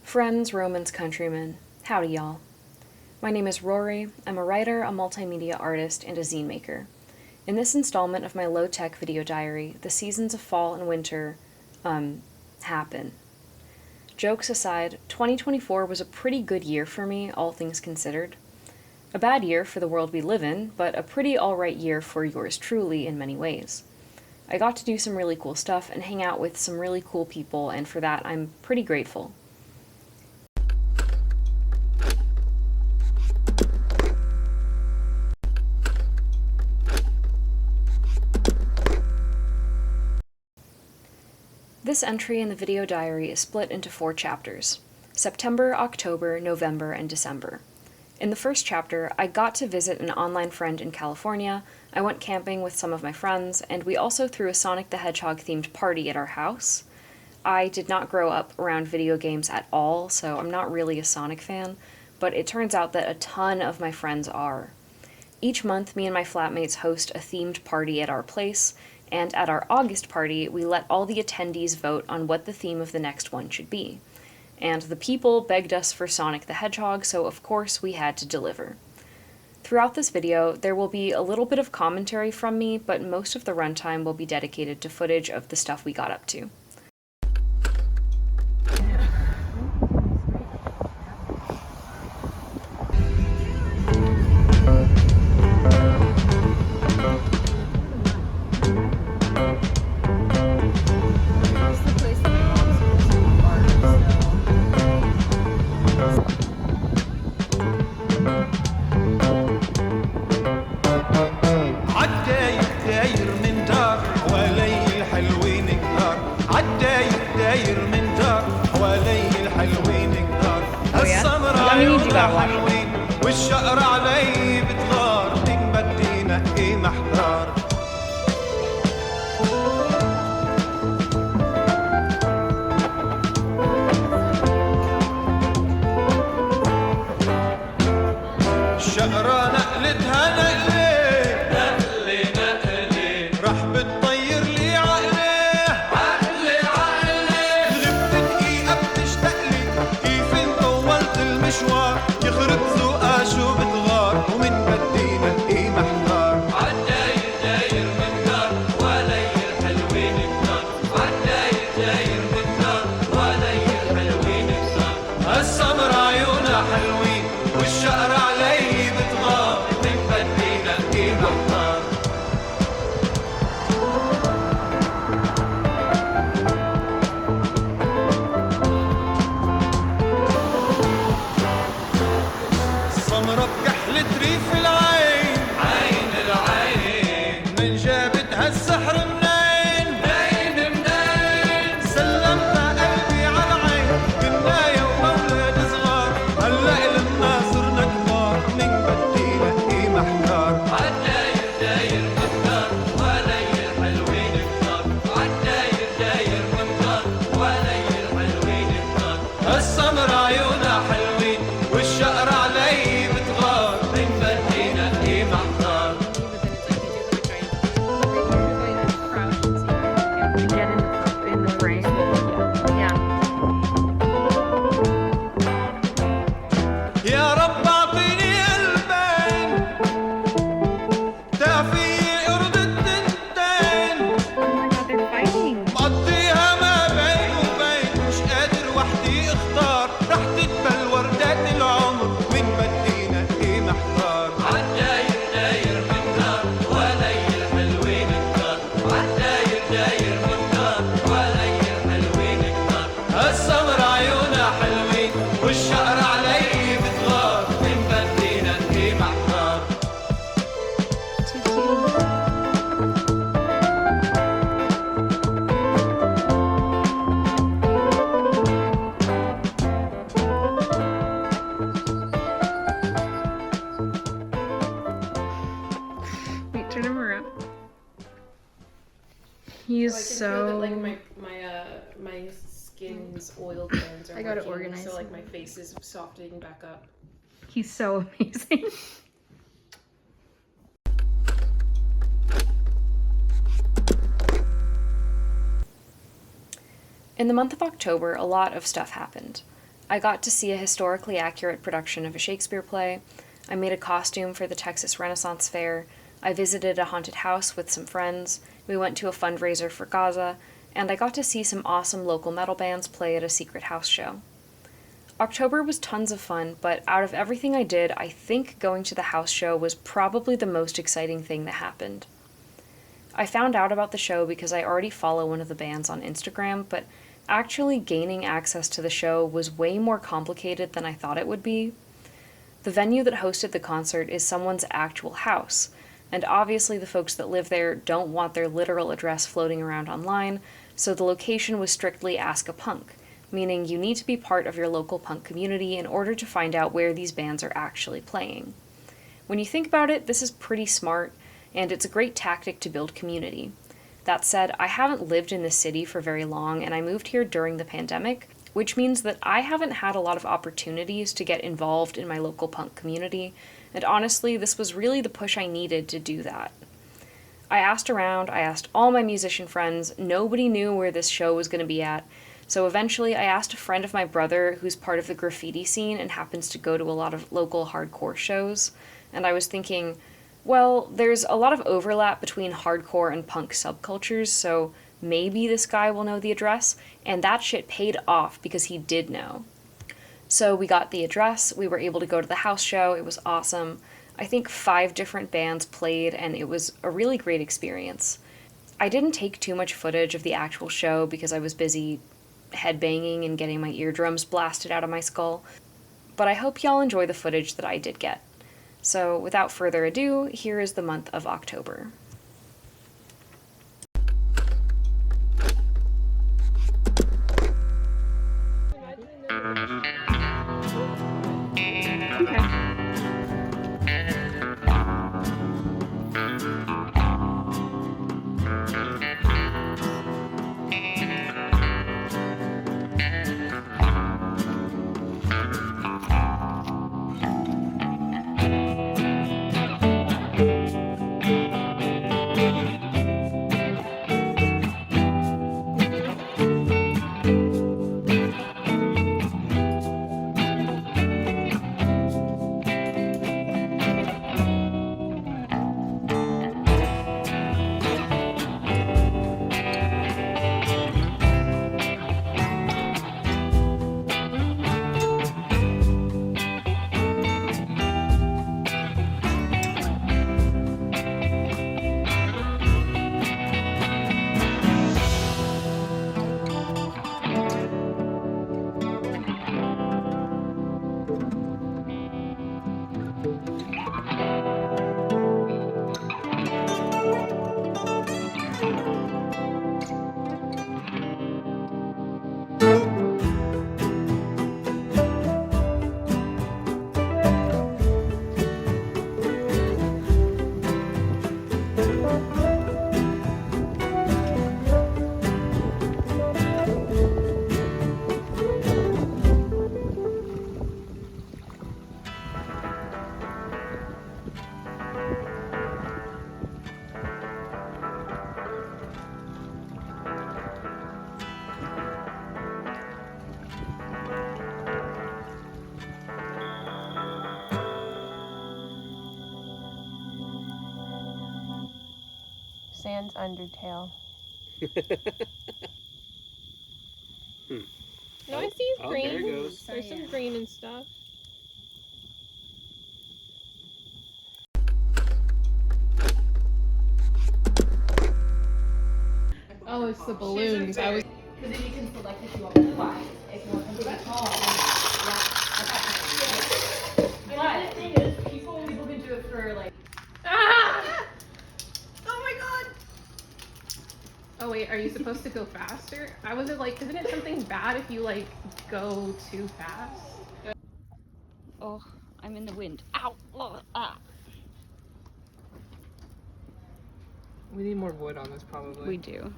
Friends, Romans, countrymen, howdy y'all. My name is Rory. I'm a writer, a multimedia artist, and a zine maker. In this installment of my low-tech video diary, the seasons of fall and winter, happen. Jokes aside, 2024 was a pretty good year for me, all things considered. A bad year for the world we live in, but a pretty alright year for yours truly in many ways. I got to do some really cool stuff and hang out with some really cool people, and for that I'm pretty grateful. This entry in the video diary is split into 4 chapters: September, October, November, and December. In the first chapter, I got to visit an online friend in California, I went camping with some of my friends, and we also threw a Sonic the Hedgehog themed party at our house. I did not grow up around video games at all, so I'm not really a Sonic fan, but it turns out that a ton of my friends are. Each month, me and my flatmates host a themed party at our place, and at our August party, we let all the attendees vote on what the theme of the next one should be. And the people begged us for Sonic the Hedgehog, so of course we had to deliver. Throughout this video, there will be a little bit of commentary from me, but most of the runtime will be dedicated to footage of the stuff we got up to. والشقر علي بتغار من بدينا ايه محتار الشقرة نقلتها نقلي نقلي رح بتطير لي عقلي غبت دقيقة بتشتقلي كيف طولت المشوار يخرب ذوقها شو بتغار ومن بدينا ايه محتار عالداير داير من نار ولي الحلوين كتار عالداير داير من نار ولي الحلوين كتار هالسمر عيونها حلوين والشقر علي بتغار من بدينا ايه محتار السمرة بكحلة ريف العين عين العين من جابتها السحر منين سلمتها قلبي على عين كنا يا ومولاد صغار هلا إلنا صرنا كبار من بدينا ايه محتار عالداير داير من نار ولي الحلوين كتار عالداير داير من نار ولي الحلوين كتار هالسمر عيونها حلوين والشقر علي بتغار من بدينا ايه محتار يا رب اعطيني قلبين تعفي ارض التنتين مقضيها ما بين وبين مش قادر وحدي اختار رح تدبل وردات العمر من بدينا ايه محتار عالداير داير من نار ولي الحلوين كتار عالداير داير من نار ولي الحلوين كتار هالسمر عيونها حلوين والشقر علي بتغار من بدينا ايه محتار Wait, turn him around. He's I can so... feel that, like my skin's oil glands are I gotta working, organize so like him. my face is softening back up. He's so amazing. In the month of October, a lot of stuff happened. I got to see a historically accurate production of a Shakespeare play. I made a costume for the Texas Renaissance Fair. I visited a haunted house with some friends. We went to a fundraiser for Gaza, and I got to see some awesome local metal bands play at a secret house show. October was tons of fun, but out of everything I did, I think going to the house show was probably the most exciting thing that happened. I found out about the show because I already follow one of the bands on Instagram, but actually gaining access to the show was way more complicated than I thought it would be. The venue that hosted the concert is someone's actual house, and obviously the folks that live there don't want their literal address floating around online, so the location was strictly Ask a Punk, meaning you need to be part of your local punk community in order to find out where these bands are actually playing. When you think about it, this is pretty smart, and it's a great tactic to build community. That said, I haven't lived in this city for very long, and I moved here during the pandemic, which means that I haven't had a lot of opportunities to get involved in my local punk community, and honestly, this was really the push I needed to do that. I asked around, I asked all my musician friends, nobody knew where this show was going to be at, so eventually I asked a friend of my brother who's part of the graffiti scene and happens to go to a lot of local hardcore shows, and I was thinking, well, there's a lot of overlap between hardcore and punk subcultures, so maybe this guy will know the address, and that shit paid off because he did know. So we got the address, we were able to go to the house show, it was awesome. I think 5 different bands played, and it was a really great experience. I didn't take too much footage of the actual show because I was busy headbanging and getting my eardrums blasted out of my skull, but I hope y'all enjoy the footage that I did get. So without further ado, here is the month of October. Sans undertale. No, I see Oh, green. there it goes. There's some green and stuff. Oh, it's the balloons. I was. Because then you can select if you want blue eyes, if you want something tall. But the thing is, people can do it for like. Ah! Oh my god! Oh wait, are you supposed to go faster? I was like, isn't it something bad if you like go too fast? Oh, I'm in the wind. Ow! Oh, ah. We need more wood on this, probably. We do.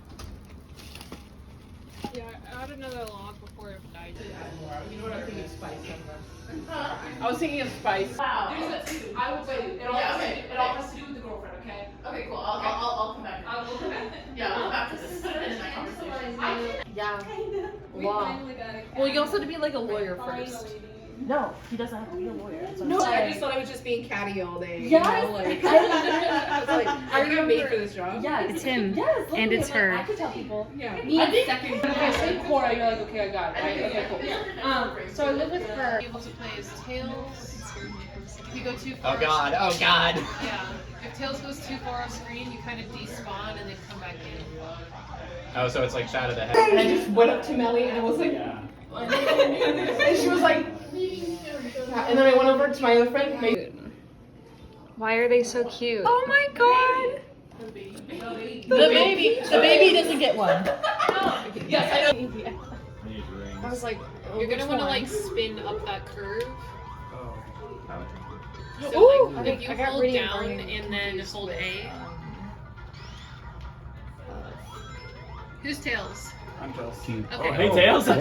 Yeah, add another log before it dies. You know what I'm thinking of spice. I was thinking of spice. Wow. I will wait. It all has to do with the girlfriend, okay? Okay, cool. I'll come back. We'll come back. Yeah, we'll come back to this. Yeah. Wow. Well, you also have to be like a lawyer first. No, he doesn't have to be a lawyer. That's what No, I'm I saying. just thought I was just being catty all day. Yes. You know, like, I was like, are you made for this job? Yes. It's him. Yes. And it's her. I can tell people. Yeah. I think second. If I say Cora, you're like, okay, I got it. Right? Okay, cool. So I live with her. Able to play as tails. If you go too far. Oh god, oh god. Yeah. If tails goes too far off screen, you kind of despawn and then come back in. Oh, so it's like shot of the head. And I just went up to Melly and I was like, and she was like, yeah. And then I went over to my other friend. Why are they so cute? Oh my god. The baby doesn't get one. Yes, I know. I was like, you're gonna want to like spin up that curve. So like, if you hold down and then hold A. Who's tails? I'm Tails. Okay. Hey, Tails! The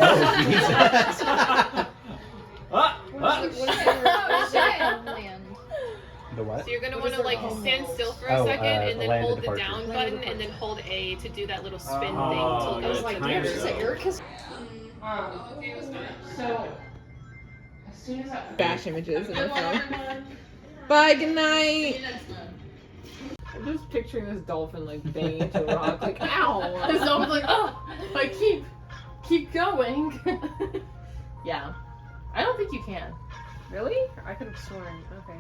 what? So you're gonna want to like stand still for a second and then hold the down button and then hold A to do that little spin thing. Oh, Till it goes good to timer, the though. Erica's. So, as soon as I bash images in the phone. Bye, good night. I'm just picturing this dolphin like banging into a rock, like ow. This dolphin's like, oh, like keep going. Yeah, I don't think you can. Really? I could have sworn. Okay.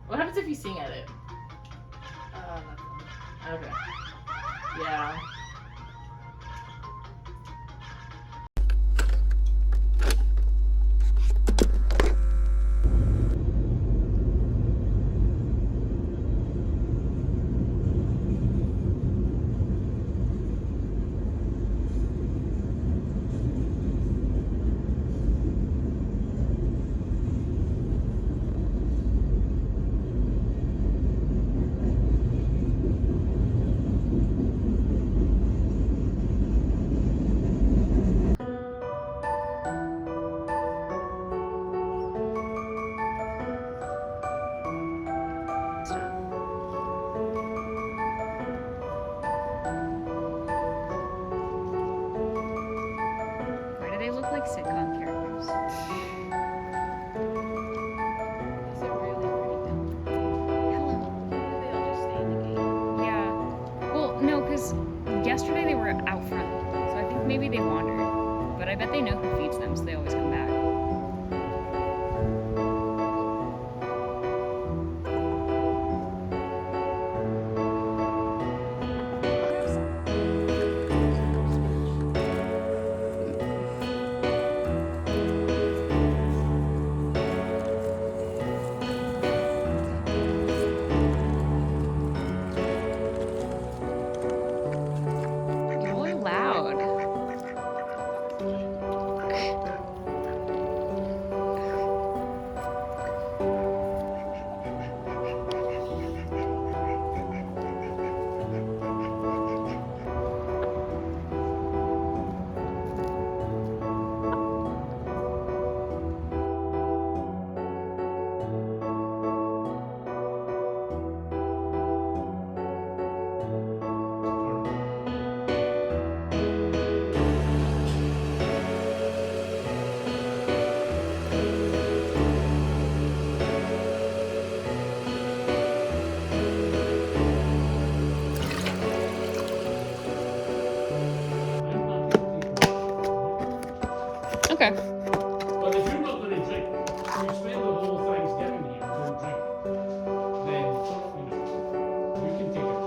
What happens if you sing at it? Nothing. Okay. Yeah. Why do they look like sitcom characters? Yeah. Well, no, because yesterday they were out front, so I think maybe they wandered. But I bet they know who feeds them, so they always come back. Y'all are loud. Okay. But if you're not going to drink, you spend the whole Thanksgiving here and don't drink, then, you can take it.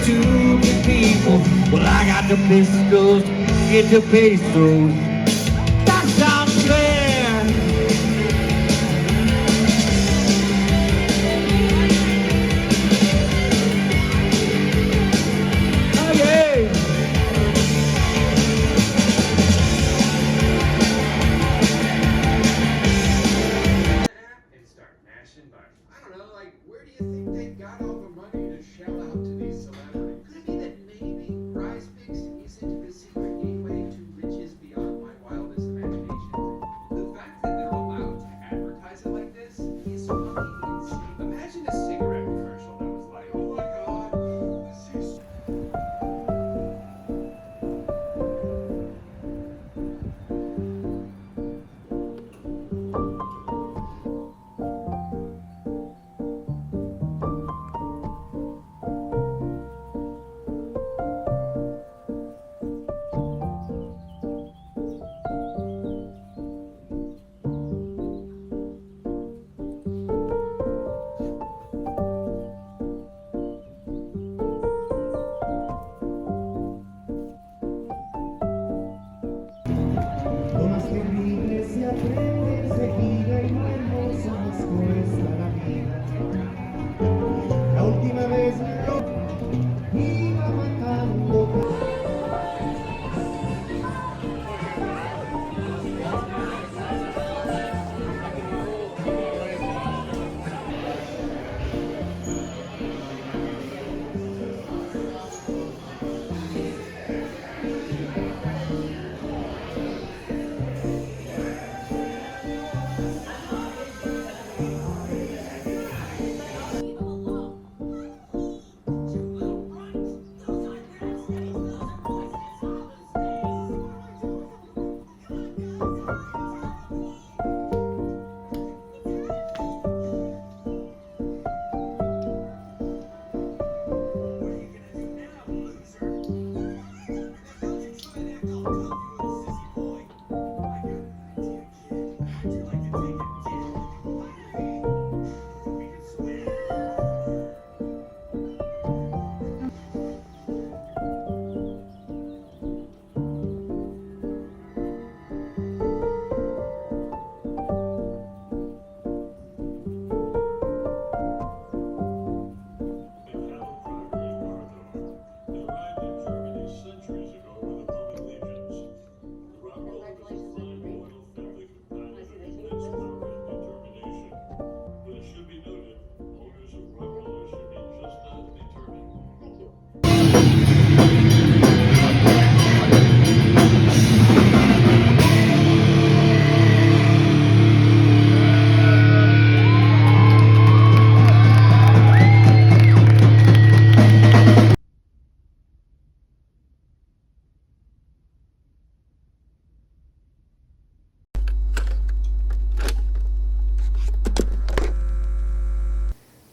Stupid people. Well, I got the pistols, get the pesos. That sounds fair. Oh yeah. And start mashing buttons. I don't know, like, where do you think they got all the money to shell out to these celebrities? Could it be that maybe Prize Picks isn't the secret gateway to riches beyond my wildest imagination? The fact that they're allowed to advertise it like this is fucking insane. Imagine a cigarette commercial that was like, oh my god, this is Lo más terrible se aprende enseguida y lo hermoso nos cuesta la vida. La última vez lo iba matando.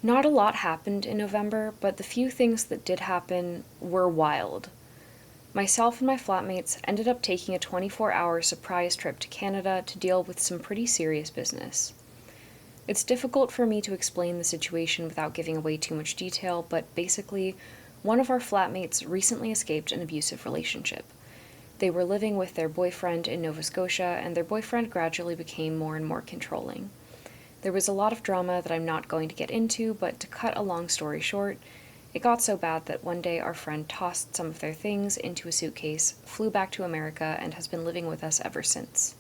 Not a lot happened in November, but the few things that did happen were wild. Myself and my flatmates ended up taking a 24-hour surprise trip to Canada to deal with some pretty serious business. It's difficult for me to explain the situation without giving away too much detail, but basically, one of our flatmates recently escaped an abusive relationship. They were living with their boyfriend in Nova Scotia, and their boyfriend gradually became more and more controlling. There was a lot of drama that I'm not going to get into, but to cut a long story short, it got so bad that one day our friend tossed some of their things into a suitcase, flew back to America, and has been living with us ever since.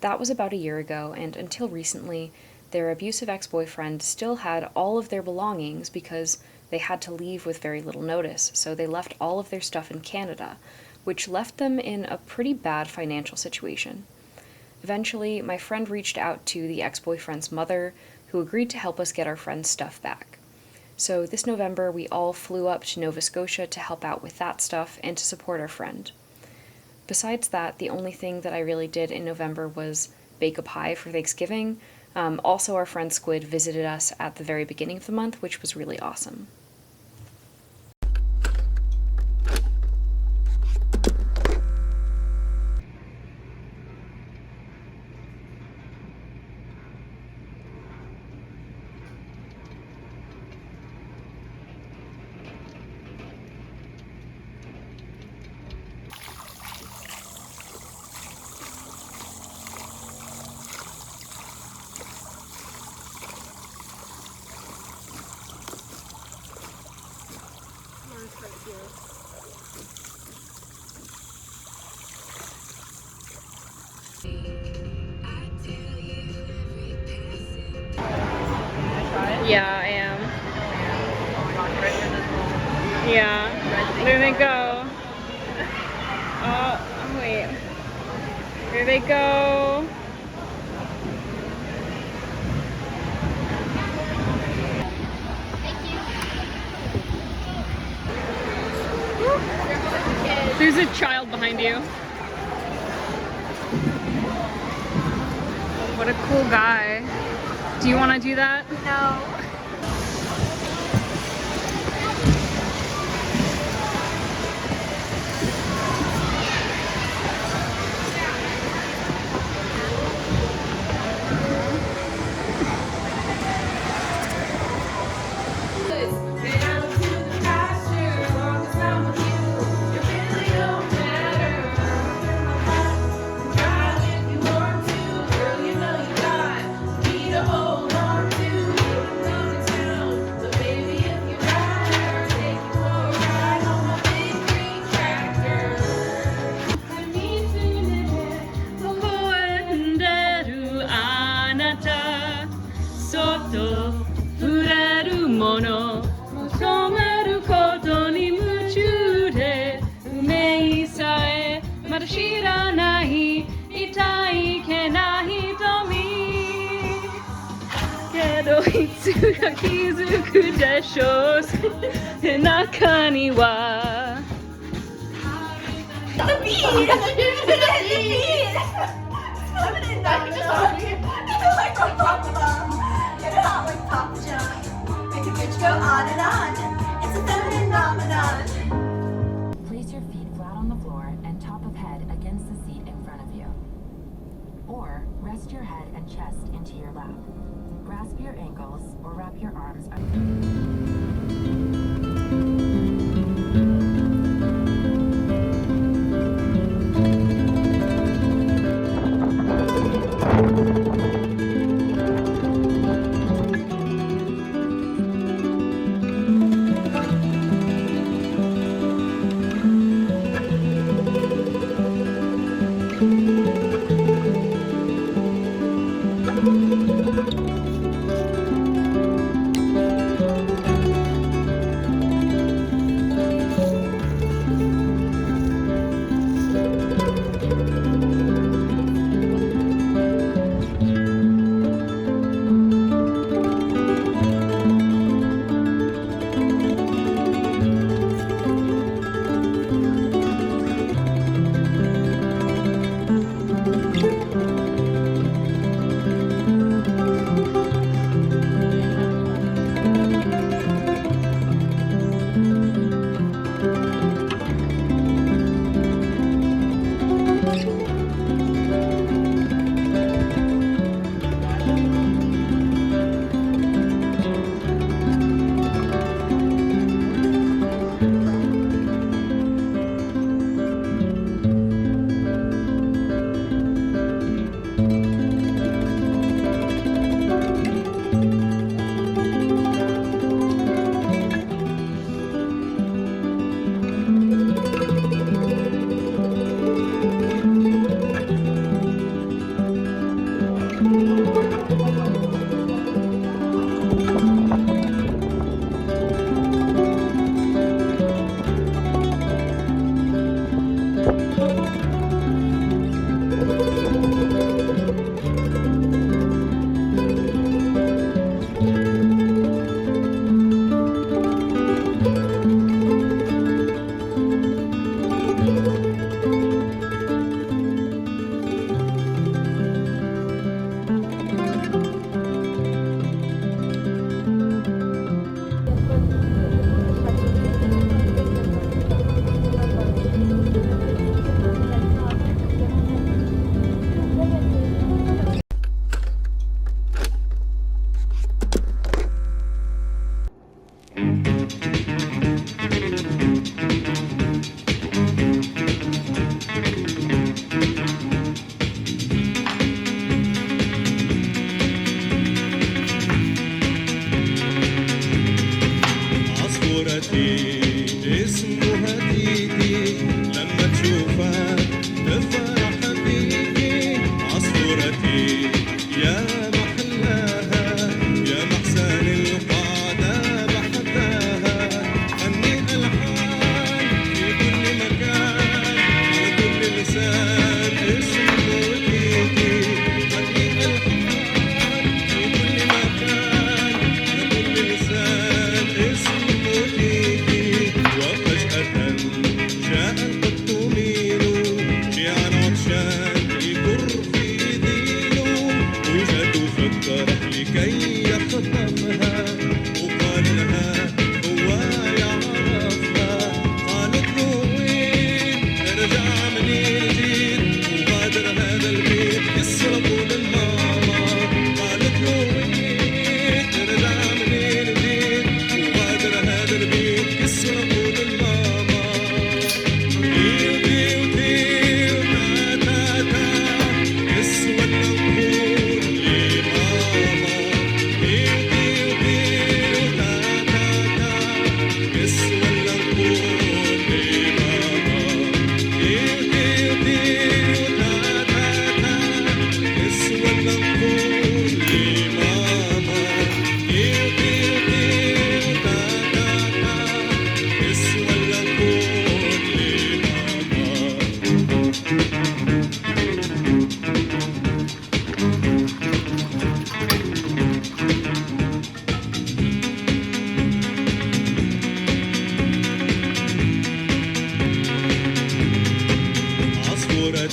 That was about a year ago, and until recently, their abusive ex-boyfriend still had all of their belongings because they had to leave with very little notice, so they left all of their stuff in Canada, which left them in a pretty bad financial situation. Eventually, my friend reached out to the ex-boyfriend's mother, who agreed to help us get our friend's stuff back. So this November, we all flew up to Nova Scotia to help out with that stuff and to support our friend. Besides that, the only thing that I really did in November was bake a pie for Thanksgiving. Also, our friend Squid visited us at the very beginning of the month, which was really awesome. Yeah, I am. Yeah. There they go. Oh, wait. There they go. There's a child behind you. What a cool guy. Do you want to do that? No. Place your feet flat on the floor and top of head against the seat in front of you. Or rest your head and chest into your lap. Grasp your ankles or wrap your arms up.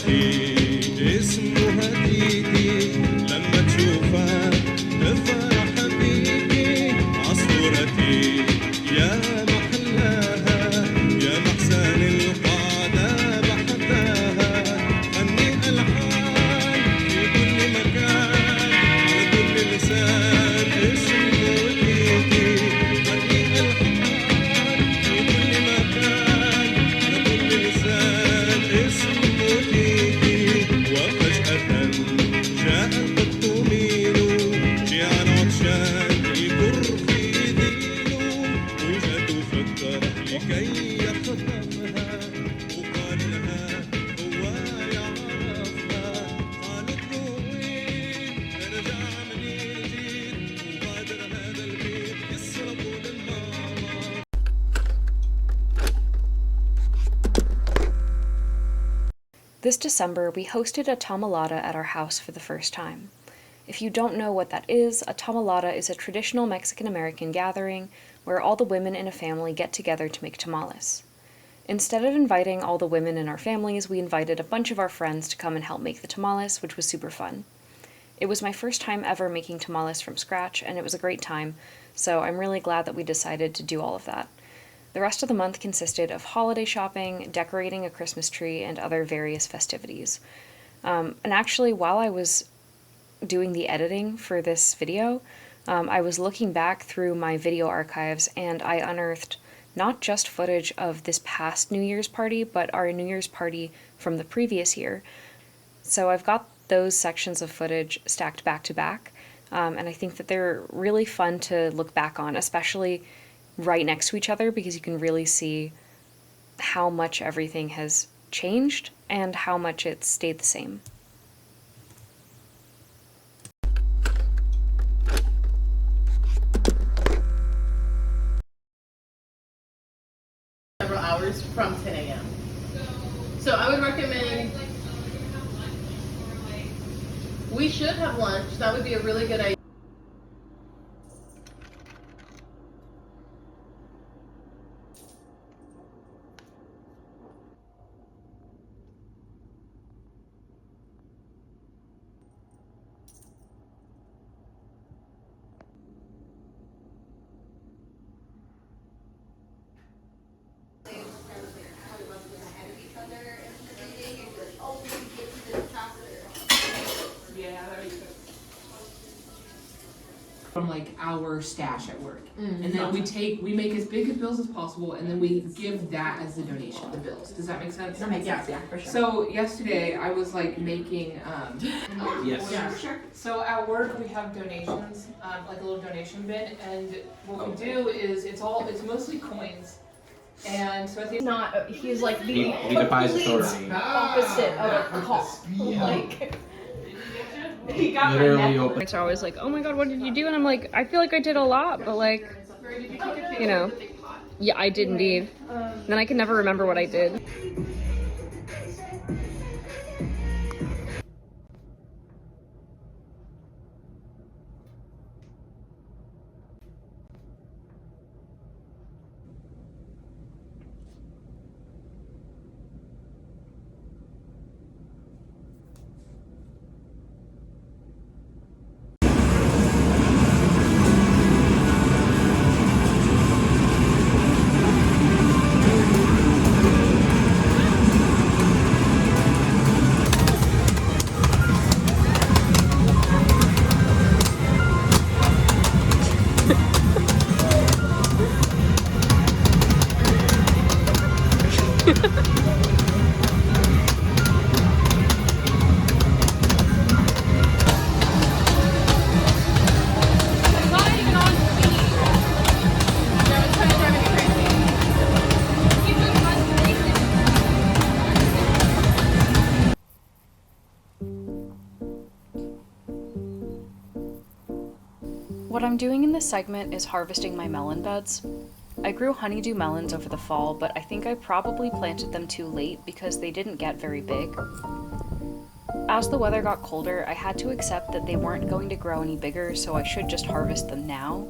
تيجي اسمها تيتي لما تشوفها تفرح بيكي عصفورتي يا محلاها يا محسن القعدة بحبها غني ألحان في كل مكان على كل لسان اسمه تيتي غني ألحان في كل مكان على كل لسان اسمه تيتي وفجأة جاء التطمين جيعان عطشان يكر في ذيله وجاته فكر لكي يخطفها وقال لها هو يعرفها قالت له وين ارجع من جديد وغادر هذا البيت يسرقوا للماما. This December, we hosted a Tamalada at our house for the first time. If you don't know what that is, a Tamalada is a traditional Mexican-American gathering where all the women in a family get together to make tamales. Instead of inviting all the women in our families, we invited a bunch of our friends to come and help make the tamales, which was super fun. It was my first time ever making tamales from scratch, and it was a great time, so I'm really glad that we decided to do all of that. The rest of the month consisted of holiday shopping, decorating a Christmas tree, and other various festivities. And actually, while I was doing the editing for this video, I was looking back through my video archives and I unearthed not just footage of this past New Year's party, but our New Year's party from the previous year. So I've got those sections of footage stacked back to back, and I think that they're really fun to look back on, especially right next to each other, because you can really see how much everything has changed and how much it's stayed the same. Several hours from 10 a.m. So I would recommend we should have lunch. That would be a really good idea. From like our stash at work, and then we make as big of bills as possible, and then we give that as the donation, the bills. Does that make sense? That makes sense, yeah, for sure. So yesterday I was like making Yes. yeah, sure. So at work we have donations, like a little donation bin, and what we do is it's mostly coins. And so I think He's like the He defies authority. opposite of a cop. Like he got Literally open. It's always like, oh my god, what did you do? And I'm like, I feel like I did a lot, but like, you know, yeah, I did indeed. Then I can never remember what I did. What I'm doing in this segment is harvesting my melon beds. I grew honeydew melons over the fall, but I think I probably planted them too late because they didn't get very big. As the weather got colder, I had to accept that they weren't going to grow any bigger, so I should just harvest them now.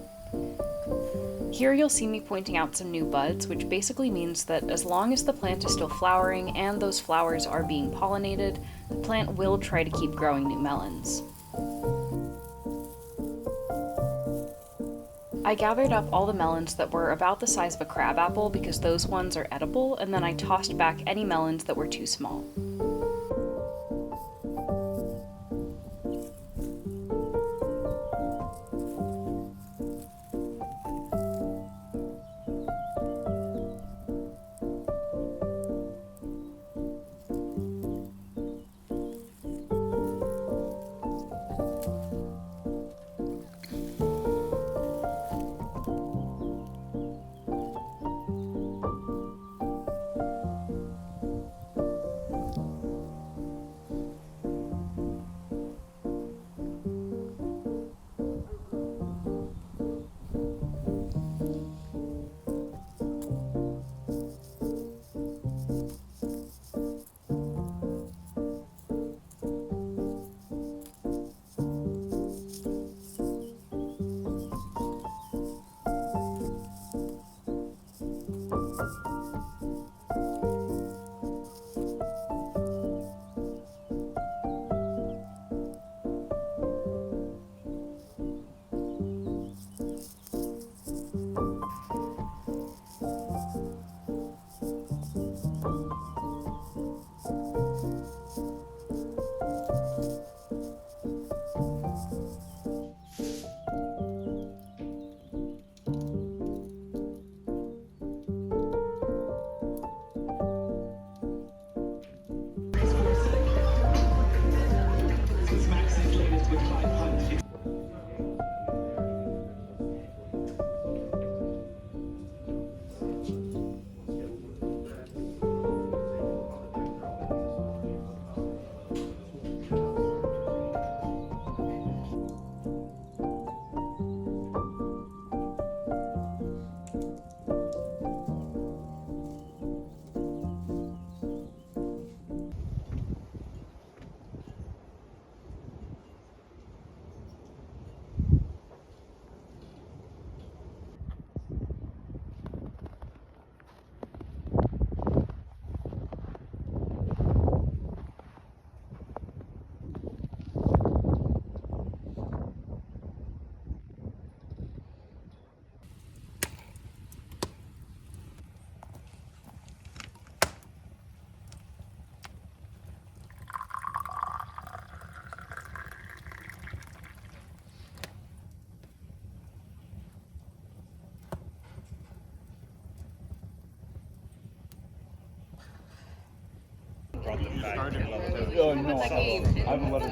Here you'll see me pointing out some new buds, which basically means that as long as the plant is still flowering and those flowers are being pollinated, the plant will try to keep growing new melons. I gathered up all the melons that were about the size of a crabapple because those ones are edible, and then I tossed back any melons that were too small. Oh, no, I've let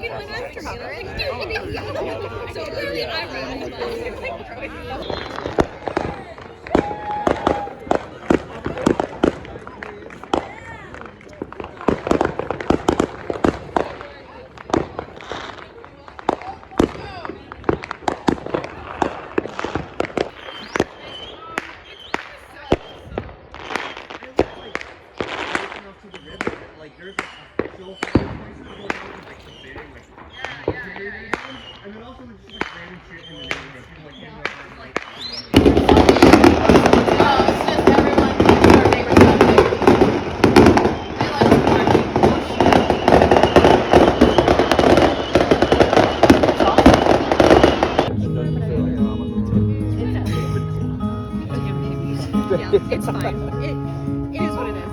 It's fine. It is what it is.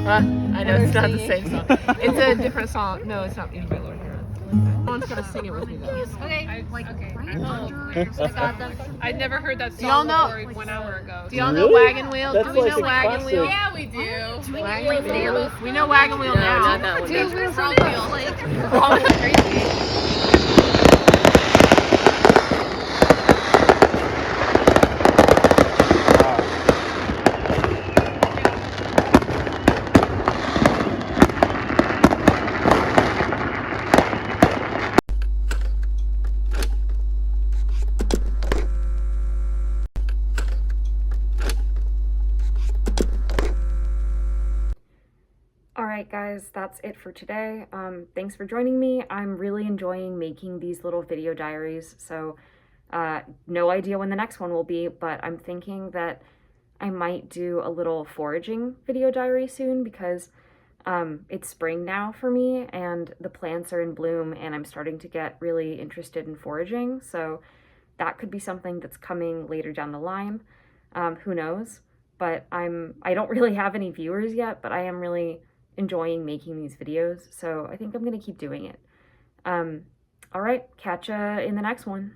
I know it's not the same song. It's a different song. No, it's not Music by Lord. Someone's gonna sing it with me though. Okay. I got them. I'd never heard that y'all song know- before 1 hour ago. Do y'all know Wagon Wheel? That's Do we like know a Wagon Wheel? classic. Yeah, we do. Wagon Wheel. We know Wagon Wheel now. not that one. Two wheels on wheels. Wrong. Crazy. Alright right, guys, that's it for today. Thanks for joining me. I'm really enjoying making these little video diaries, so no idea when the next one will be, but I'm thinking that I might do a little foraging video diary soon because it's spring now for me and the plants are in bloom and I'm starting to get really interested in foraging, so that could be something that's coming later down the line. Who knows? But I don't really have any viewers yet, but I am really enjoying making these videos, so I think I'm gonna keep doing it. All right, catch ya in the next one.